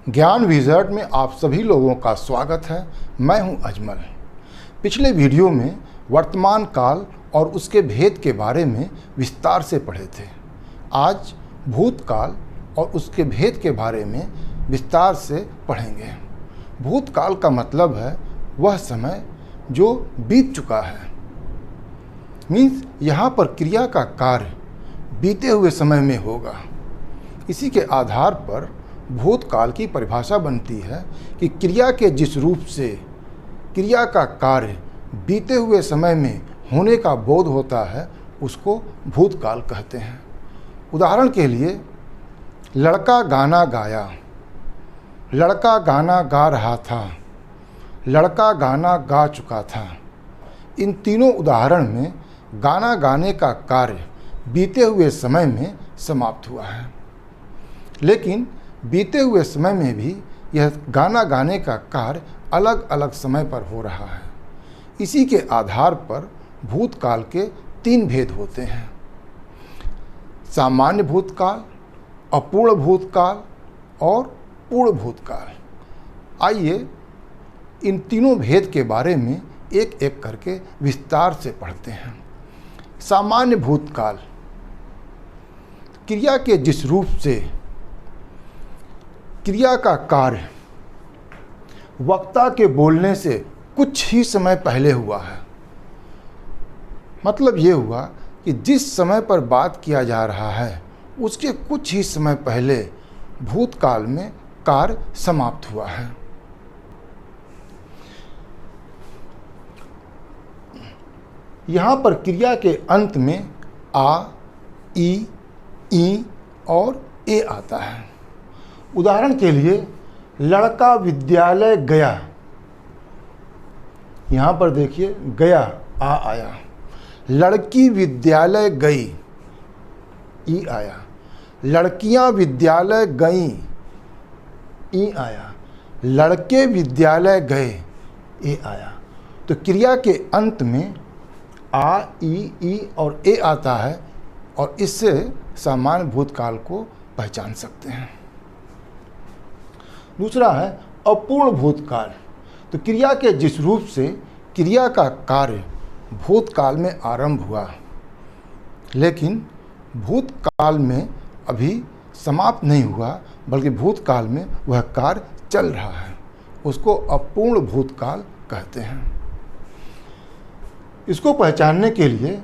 ज्ञान विज़र्ड में आप सभी लोगों का स्वागत है। मैं हूं अजमल। पिछले वीडियो में वर्तमान काल और उसके भेद के बारे में विस्तार से पढ़े थे। आज भूतकाल और उसके भेद के बारे में विस्तार से पढ़ेंगे। भूतकाल का मतलब है वह समय जो बीत चुका है। मीन्स यहाँ पर क्रिया का कार्य बीते हुए समय में होगा। इसी के आधार पर भूतकाल की परिभाषा बनती है कि क्रिया के जिस रूप से क्रिया का कार्य बीते हुए समय में होने का बोध होता है उसको भूतकाल कहते हैं। उदाहरण के लिए, लड़का गाना गाया, लड़का गाना गा रहा था, लड़का गाना गा चुका था। इन तीनों उदाहरण में गाना गाने का कार्य बीते हुए समय में समाप्त हुआ है, लेकिन बीते हुए समय में भी यह गाना गाने का कार्य अलग अलग समय पर हो रहा है। इसी के आधार पर भूतकाल के तीन भेद होते हैं: सामान्य भूतकाल, अपूर्ण भूतकाल और पूर्ण भूतकाल। आइए इन तीनों भेद के बारे में एक एक करके विस्तार से पढ़ते हैं। सामान्य भूतकाल क्रिया के जिस रूप से क्रिया का कार्य वक्ता के बोलने से कुछ ही समय पहले हुआ है। मतलब ये हुआ कि जिस समय पर बात किया जा रहा है उसके कुछ ही समय पहले भूतकाल में कार्य समाप्त हुआ है। यहाँ पर क्रिया के अंत में आ, ई और ए आता है। उदाहरण के लिए, लड़का विद्यालय गया। यहाँ पर देखिए गया आ आया। लड़की विद्यालय गई, ई आया। लड़कियाँ विद्यालय गईं, ई आया। लड़के विद्यालय गए, ए आया। तो क्रिया के अंत में आ, ई और ए आता है और इससे सामान्य भूतकाल को पहचान सकते हैं। दूसरा है अपूर्ण भूतकाल। तो क्रिया के जिस रूप से क्रिया का कार्य भूतकाल में आरंभ हुआ लेकिन भूतकाल में अभी समाप्त नहीं हुआ बल्कि भूतकाल में वह कार्य चल रहा है, उसको अपूर्ण भूतकाल कहते हैं। इसको पहचानने के लिए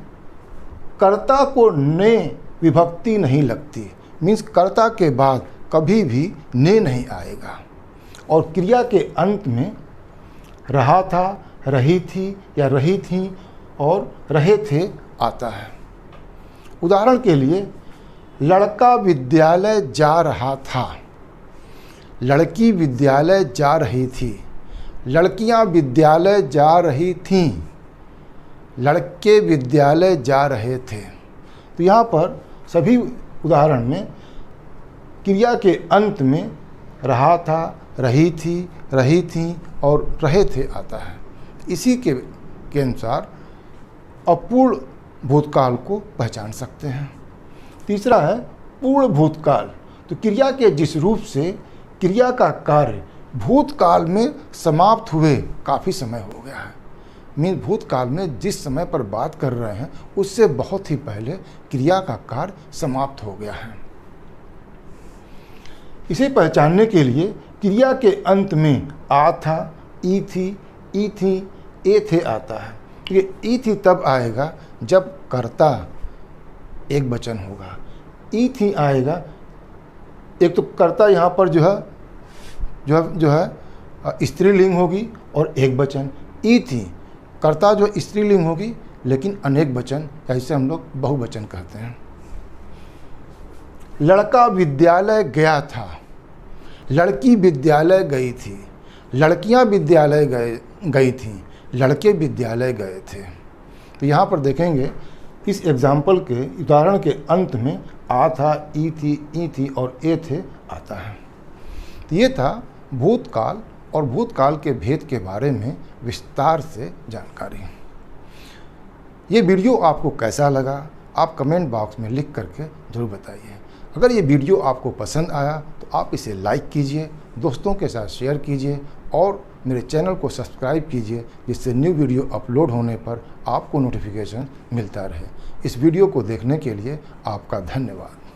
कर्ता को ने विभक्ति नहीं लगती। मीन्स कर्ता के बाद कभी भी ने नहीं आएगा और क्रिया के अंत में रहा था, रही थी या रही थी और रहे थे आता है। उदाहरण के लिए, लड़का विद्यालय जा रहा था, लड़की विद्यालय जा रही थी, लड़कियां विद्यालय जा रही थीं, लड़के विद्यालय जा रहे थे। तो यहाँ पर सभी उदाहरण में क्रिया के अंत में रहा था, रही थी और रहे थे आता है। इसी के अनुसार अपूर्ण भूतकाल को पहचान सकते हैं। तीसरा है पूर्ण भूतकाल। तो क्रिया के जिस रूप से क्रिया का कार्य भूतकाल में समाप्त हुए काफ़ी समय हो गया है। मीन भूतकाल में जिस समय पर बात कर रहे हैं उससे बहुत ही पहले क्रिया का कार्य समाप्त हो गया है। इसे पहचानने के लिए क्रिया के अंत में आ था, ई थी, ए थे आता है। क्योंकि ई थी तब आएगा जब कर्ता एक वचन होगा। ई थी आएगा, एक तो कर्ता यहाँ पर जो है स्त्रीलिंग होगी और एक वचन। ई थी कर्ता जो स्त्रीलिंग होगी लेकिन अनेक वचन, ऐसे हम लोग बहुवचन कहते हैं। लड़का विद्यालय गया था, लड़की विद्यालय गई थी, लड़कियां विद्यालय गई थीं, लड़के विद्यालय गए थे। तो यहाँ पर देखेंगे इस एग्जाम्पल के उदाहरण के अंत में आ था, ई थी और ए थे आता है। तो ये था भूतकाल और भूतकाल के भेद के बारे में विस्तार से जानकारी। ये वीडियो आपको कैसा लगा आप कमेंट बॉक्स में लिख करके ज़रूर बताइए। अगर ये वीडियो आपको पसंद आया तो आप इसे लाइक कीजिए, दोस्तों के साथ शेयर कीजिए और मेरे चैनल को सब्सक्राइब कीजिए, जिससे न्यू वीडियो अपलोड होने पर आपको नोटिफिकेशन मिलता रहे। इस वीडियो को देखने के लिए आपका धन्यवाद।